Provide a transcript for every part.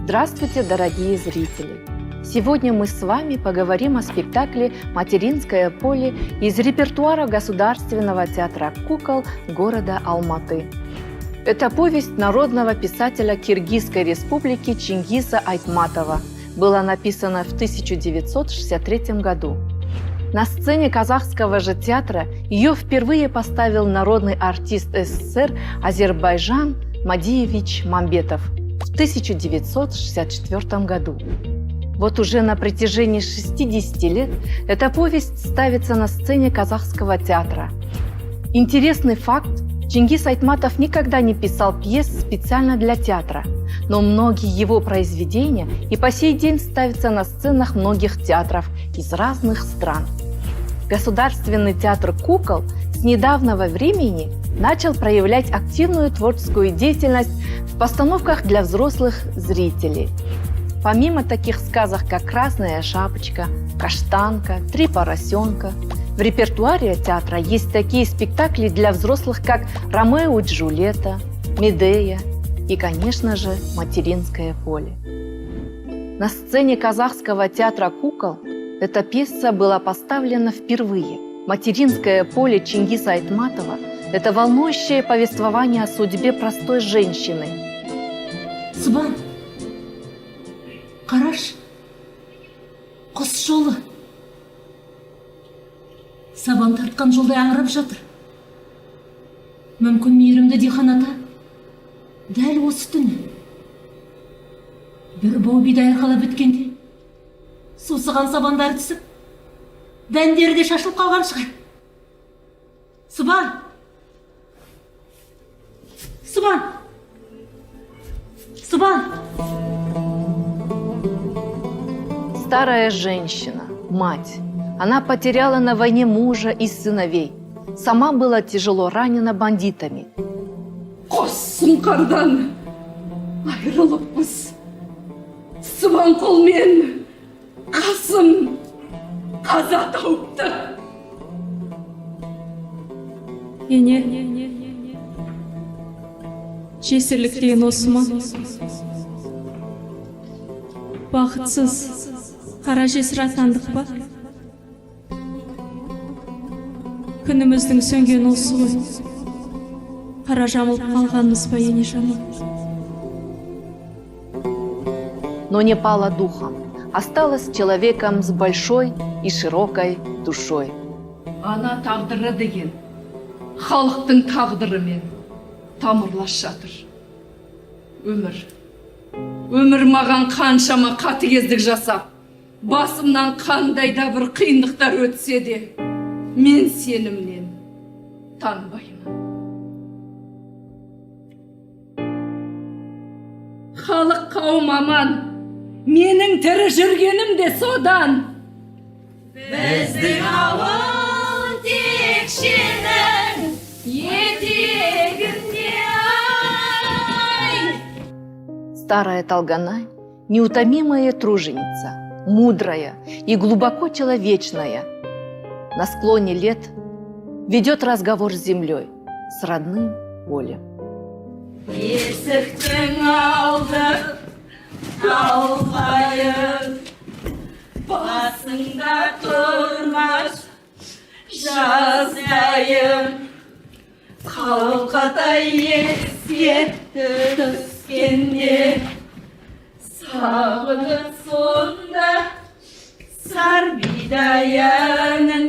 Здравствуйте, дорогие зрители! Сегодня мы с вами поговорим о спектакле «Материнское поле» из репертуара Государственного театра кукол города Алматы. Это повесть народного писателя Киргизской республики Чингиза Айтматова. Была написана в 1963 году. На сцене казахского же театра ее впервые поставил народный артист СССР Азербайджан Мадиевич Мамбетов в 1964 году. Вот уже на протяжении 60 лет эта повесть ставится на сцене казахского театра. Интересный факт: Чингиз Айтматов никогда не писал пьес специально для театра, но многие его произведения и по сей день ставятся на сценах многих театров из разных стран. Государственный театр кукол с недавнего времени начал проявлять активную творческую деятельность в постановках для взрослых зрителей. Помимо таких сказок, как «Красная шапочка», «Каштанка», «Три поросенка», в репертуаре театра есть такие спектакли для взрослых, как «Ромео и Джульетта», «Медея» и, конечно же, «Материнское поле». На сцене казахского театра кукол эта пьеса была поставлена впервые. «Материнское поле» Чингиза Айтматова – это волнующее повествование о судьбе простой женщины. Сыбан, қараш, құс жолы. Сабан тартқан жолдай аңырап жатыр. Мүмкін мейірімді диқан ата дәл осы түні бір бау бидай арқалап өткенде сусыған сабандар түсіп, дәндері де шашылып қалған шығар. Сыбан! Сыбан! Сыбан! Старая женщина, мать. Она потеряла на войне мужа и сыновей. Сама была тяжело ранена бандитами. Қос сұңқардан айырылыппыз. Сыбан қолмен Қасым қаза тауыпты. Ене, жесірлік деген осы ма? Бақытсыз, қара жесір атандық па? Күніміздің сөнген осы ғой. Қара жамылып қалғанымыз ба, ене жаным? Но не пала духом. Осталась человеком с большой и широкой душой. Ана тағдыры деген халықтың тағдырымен тамырлас жатыр. Өмір маған қаншама қатыгездік жасап, басымнан қандай да бір қиындықтар өтсе де, мен сенімнен танбаймын. Халық қауым аман, менің тірі жүргенім де содан. Біздің ауыл текшенің етегінде ай. Старая Талганай – неутомимая труженица, мудрая и глубоко человечная. На склоне лет ведет разговор с землей, с родным полем. Есіктің алды алғайын, басыңда тұрмас жаздайым. Қалқатай есетті түскенде, сағынып сонда сар бидайының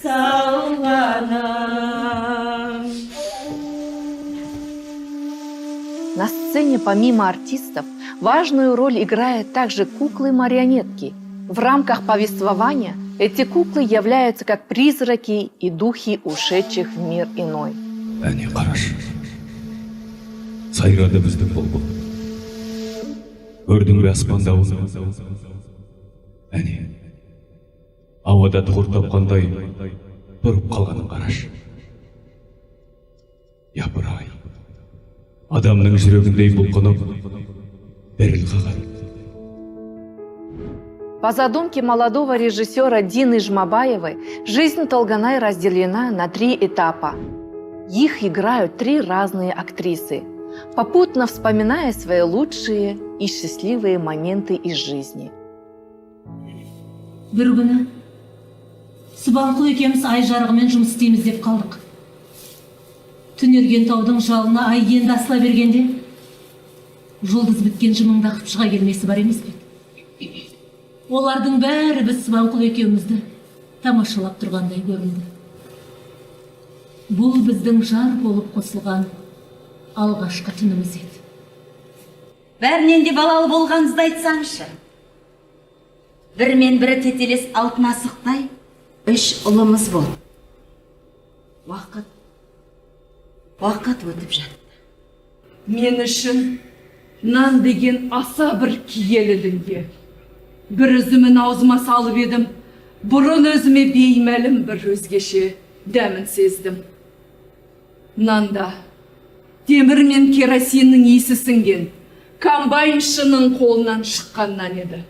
салғаным. На сцене помимо артистов важную роль играют также куклы-марионетки. В рамках повествования эти куклы являются как призраки и духи ушедших в мир иной. Әне қараш, сайрады біздің бұлбұл. Көрдің бе аспандауын? Әне, ауада тұғыр тапқандай тұрып қалғанын қараш. Япыр-ай, адамның жүрегіндей бұлқынып, діріл қаған. По задумке молодого режиссера Дины Жмабаевой, жизнь Талганай разделена на 3 этапа. Их играют 3 разные актрисы. попутно вспоминая свои лучшие и счастливые моменты из жизни. Бір күні Субанқұл екеуміз ай жарығымен жұмыс істейміз деп қалдық. Түнерген таудың жалына ай енді асыла бергенде, жұлдыз біткен жымыңдақып шыға келмесі бар емес пе? Олардың бәрі біз Субанқұл екеумізді тамашалап тұрғандай көрінді. Бұл біздің жар болып қосылған алғашқы түніміз еді. Бәрінен де балалы болғаныңызды айтсаңызшы. Бірімен бірі тетелес алтын асықтай 3 ұлымыз болды. Уақыт өтіп жатты. Мен үшін нан деген аса бір киелі дүние. Бір үзімін аузыма салып едім, бұрын өзіме беймәлім бір өзгеше дәмін сездім. Нанда темір мен керосиннің иісі сіңген комбайншының қолынан шыққаннан еді.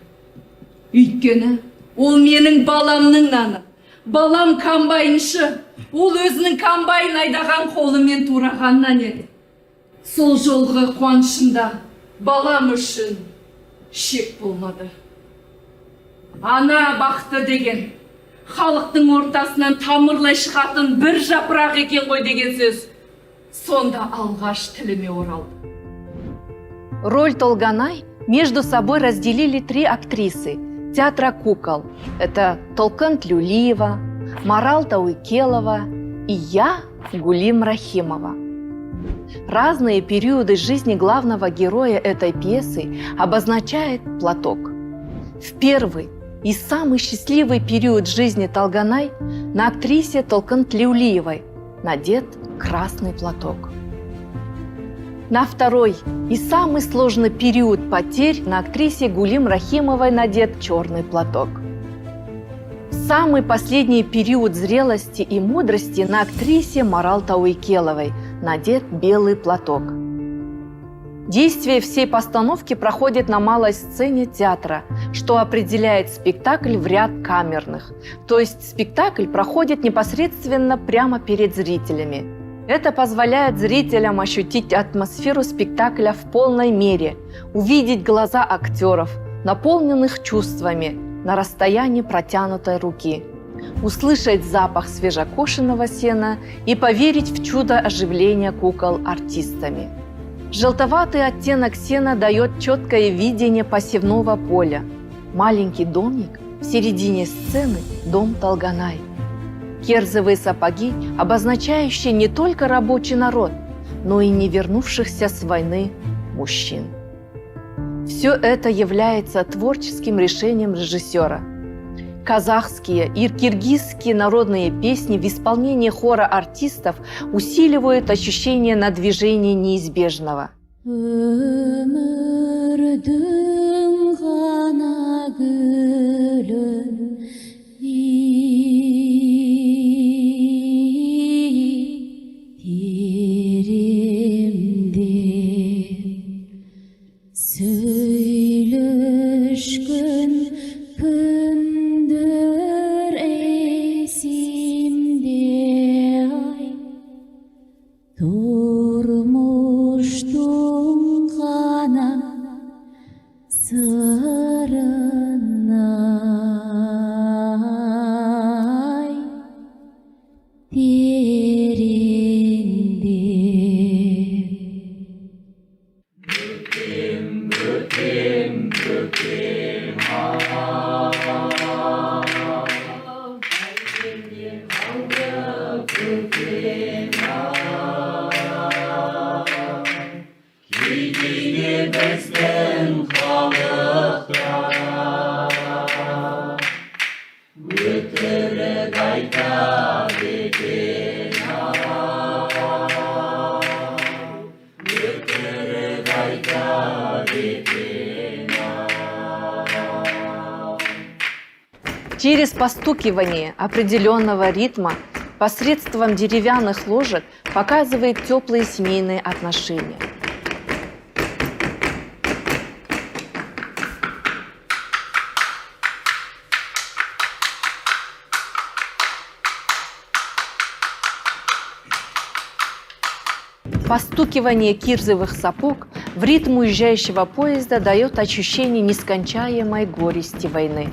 Өйткені ол менің баламның наны. Балам комбайншы, ол өзінің комбайн айдаған қолымен турағаннан еді. Сол жолғы қуанышымда балам үшін шек болмады. Ана бақыты деген халықтың ортасынан тамырлай шығатын бір жапырақ екен ғой деген сөз сонда алғаш тіліме оралды. Роль Толганай между собой разделили 3 актрисы театра кукол. Это Толкын Тлеулиева, Марал Тауикелова и я, Гулим Рахимова. Разные периоды жизни главного героя этой пьесы обозначает платок. В первый и самый счастливый период жизни Толганай на актрисе Толкын Тлеулиевой надет красный платок. На второй и самый сложный период потерь на актрисе Гулим Рахимовой надет черный платок. В самый последний период зрелости и мудрости на актрисе Марал Тауикеловой надет белый платок. Действие всей постановки проходит на малой сцене театра, что определяет спектакль в ряд камерных. То есть спектакль проходит непосредственно прямо перед зрителями. Это позволяет зрителям ощутить атмосферу спектакля в полной мере, увидеть глаза актеров, наполненных чувствами, на расстоянии протянутой руки, услышать запах свежекошенного сена и поверить в чудо оживления кукол артистами. Желтоватый оттенок сена дает четкое видение посевного поля. Маленький домик в середине сцены – дом Толганай. Керзовые сапоги, обозначающие не только рабочий народ, но и не вернувшихся с войны мужчин. Все это является творческим решением режиссера. Казахские и киргизские народные песни в исполнении хора артистов усиливают ощущение надвижения неизбежного. Через постукивание определенного ритма посредством деревянных ложек показывает теплые семейные отношения. Постукивание кирзовых сапог в ритм уезжающего поезда дает ощущение нескончаемой горести войны.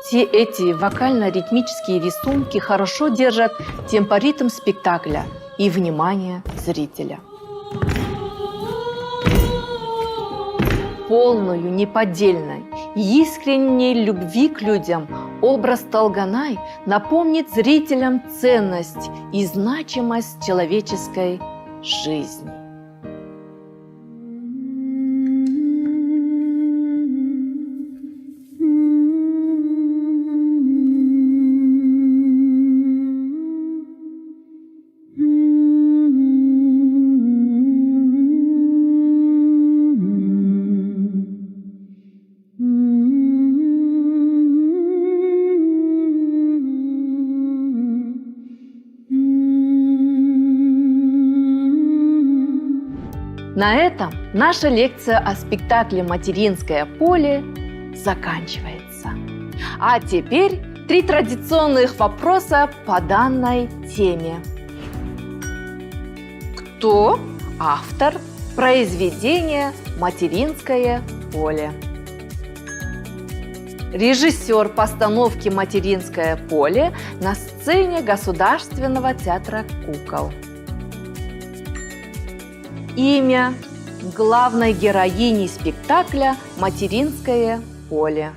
Все эти вокально-ритмические рисунки хорошо держат темпоритм спектакля и внимание зрителя. Полную, неподдельной и искренней любви к людям образ Толгонай напомнит зрителям ценность и значимость человеческой жизни. На этом наша лекция о спектакле «Материнское поле» заканчивается. А теперь 3 традиционных вопроса по данной теме. Кто автор произведения «Материнское поле»? Режиссер постановки «Материнское поле» на сцене Государственного театра кукол. Имя главной героини спектакля «Материнское поле».